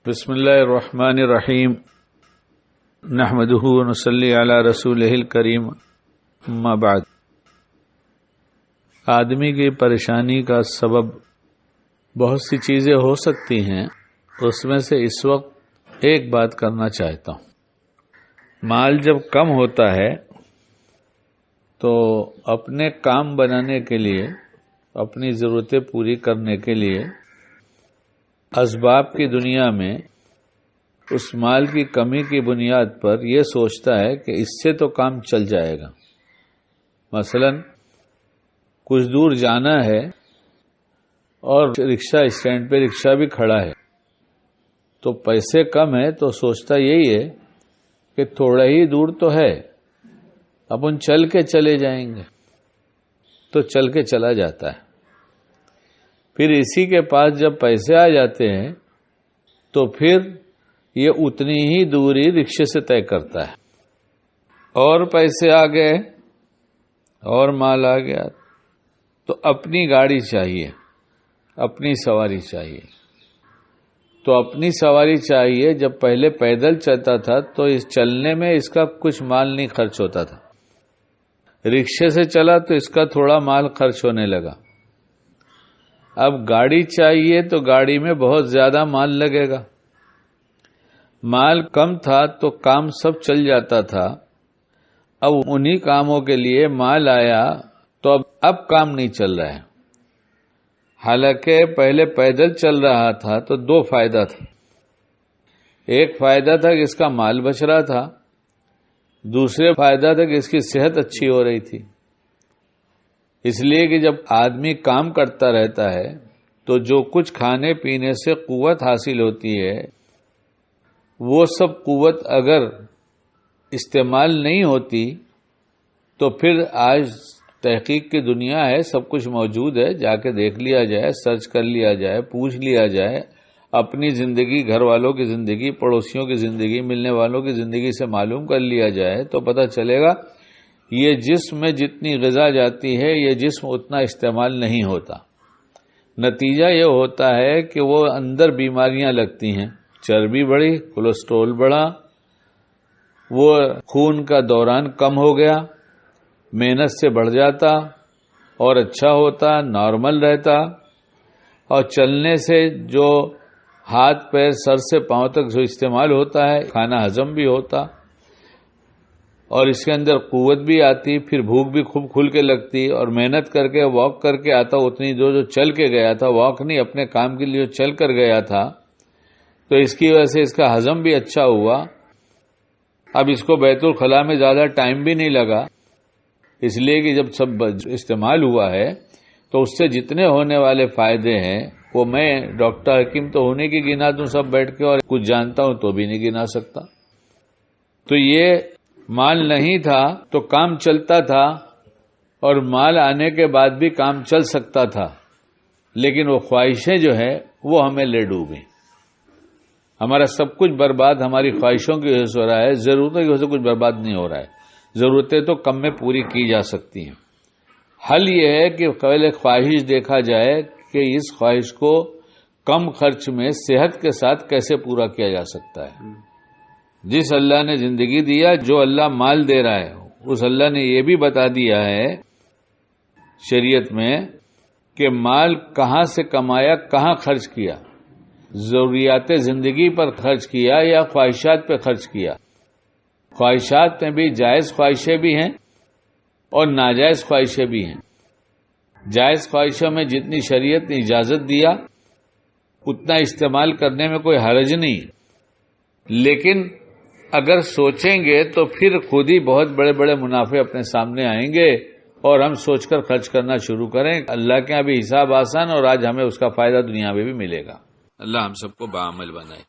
بسم اللہ الرحمن الرحیم نحمدہ ونصلی علی رسولہ الکریم اما بعد۔ آدمی کی پریشانی کا سبب بہت سی چیزیں ہو سکتی ہیں، اس میں سے اس وقت ایک بات کرنا چاہتا ہوں۔ مال جب کم ہوتا ہے تو اپنے کام بنانے کے لیے، اپنی ضرورتیں پوری کرنے کے لیے اسباب کی دنیا میں اس مال کی کمی کی بنیاد پر یہ سوچتا ہے کہ اس سے تو کام چل جائے گا۔ مثلا کچھ دور جانا ہے اور رکشہ اسٹینڈ پہ رکشہ بھی کھڑا ہے، تو پیسے کم ہے تو سوچتا یہی ہے کہ تھوڑا ہی دور تو ہے، اپن چل کے چلے جائیں گے، تو چل کے چلا جاتا ہے۔ پھر اسی کے پاس جب پیسے آ جاتے ہیں تو پھر یہ اتنی ہی دوری رکشے سے طے کرتا ہے، اور پیسے آ گئے اور مال آ گیا تو اپنی گاڑی چاہیے، اپنی سواری چاہیے۔ تو اپنی سواری چاہیے، جب پہلے پیدل چلتا تھا تو اس چلنے میں اس کا کچھ مال نہیں خرچ ہوتا تھا، رکشے سے چلا تو اس کا تھوڑا مال خرچ ہونے لگا۔ اب گاڑی چاہیے تو گاڑی میں بہت زیادہ مال لگے گا۔ مال کم تھا تو کام سب چل جاتا تھا، اب انہی کاموں کے لیے مال آیا تو اب کام نہیں چل رہا ہے۔ حالانکہ پہلے پیدل چل رہا تھا تو دو فائدہ تھا۔ ایک فائدہ تھا کہ اس کا مال بچ رہا تھا، دوسرے فائدہ تھا کہ اس کی صحت اچھی ہو رہی تھی۔ اس لیے کہ جب آدمی کام کرتا رہتا ہے تو جو کچھ کھانے پینے سے قوت حاصل ہوتی ہے، وہ سب قوت اگر استعمال نہیں ہوتی تو پھر آج تحقیق کی دنیا ہے، سب کچھ موجود ہے، جا کے دیکھ لیا جائے، سرچ کر لیا جائے، پوچھ لیا جائے، اپنی زندگی، گھر والوں کی زندگی، پڑوسیوں کی زندگی، ملنے والوں کی زندگی سے معلوم کر لیا جائے تو پتہ چلے گا یہ جسم میں جتنی غذا جاتی ہے یہ جسم اتنا استعمال نہیں ہوتا۔ نتیجہ یہ ہوتا ہے کہ وہ اندر بیماریاں لگتی ہیں، چربی بڑھی، کولیسٹرول بڑھا، وہ خون کا دوران کم ہو گیا، محنت سے بڑھ جاتا اور اچھا ہوتا، نارمل رہتا، اور چلنے سے جو ہاتھ پیر سر سے پاؤں تک جو استعمال ہوتا ہے، کھانا ہضم بھی ہوتا اور اس کے اندر قوت بھی آتی، پھر بھوک بھی خوب کھل کے لگتی، اور محنت کر کے واک کر کے آتا اتنی جو چل کے گیا تھا، واک نہیں، اپنے کام کے لیے چل کر گیا تھا، تو اس کی وجہ سے اس کا ہضم بھی اچھا ہوا۔ اب اس کو بیت الخلاء میں زیادہ ٹائم بھی نہیں لگا، اس لیے کہ جب سب استعمال ہوا ہے تو اس سے جتنے ہونے والے فائدے ہیں وہ میں ڈاکٹر حکیم تو ہونے کی گنا دوں سب بیٹھ کے، اور کچھ جانتا ہوں تو بھی نہیں گنا سکتا۔ تو یہ مال نہیں تھا تو کام چلتا تھا، اور مال آنے کے بعد بھی کام چل سکتا تھا، لیکن وہ خواہشیں جو ہے وہ ہمیں لے ڈوبیں۔ ہمارا سب کچھ برباد ہماری خواہشوں کی وجہ سے ہو رہا ہے، ضرورتوں کی وجہ سے کچھ برباد نہیں ہو رہا ہے۔ ضرورتیں تو کم میں پوری کی جا سکتی ہیں۔ حل یہ ہے کہ پہلے خواہش دیکھا جائے کہ اس خواہش کو کم خرچ میں صحت کے ساتھ کیسے پورا کیا جا سکتا ہے۔ جس اللہ نے زندگی دیا، جو اللہ مال دے رہا ہے، اس اللہ نے یہ بھی بتا دیا ہے شریعت میں کہ مال کہاں سے کمایا، کہاں خرچ کیا، ضروریات زندگی پر خرچ کیا یا خواہشات پہ خرچ کیا۔ خواہشات میں بھی جائز خواہشیں بھی ہیں اور ناجائز خواہشیں بھی ہیں۔ جائز خواہشوں میں جتنی شریعت نے اجازت دیا اتنا استعمال کرنے میں کوئی حرج نہیں، لیکن اگر سوچیں گے تو پھر خود ہی بہت بڑے بڑے منافع اپنے سامنے آئیں گے، اور ہم سوچ کر خرچ کرنا شروع کریں۔ اللہ کے یہاں بھی حساب آسان، اور آج ہمیں اس کا فائدہ دنیا میں بھی ملے گا۔ اللہ ہم سب کو باعمل بنائے۔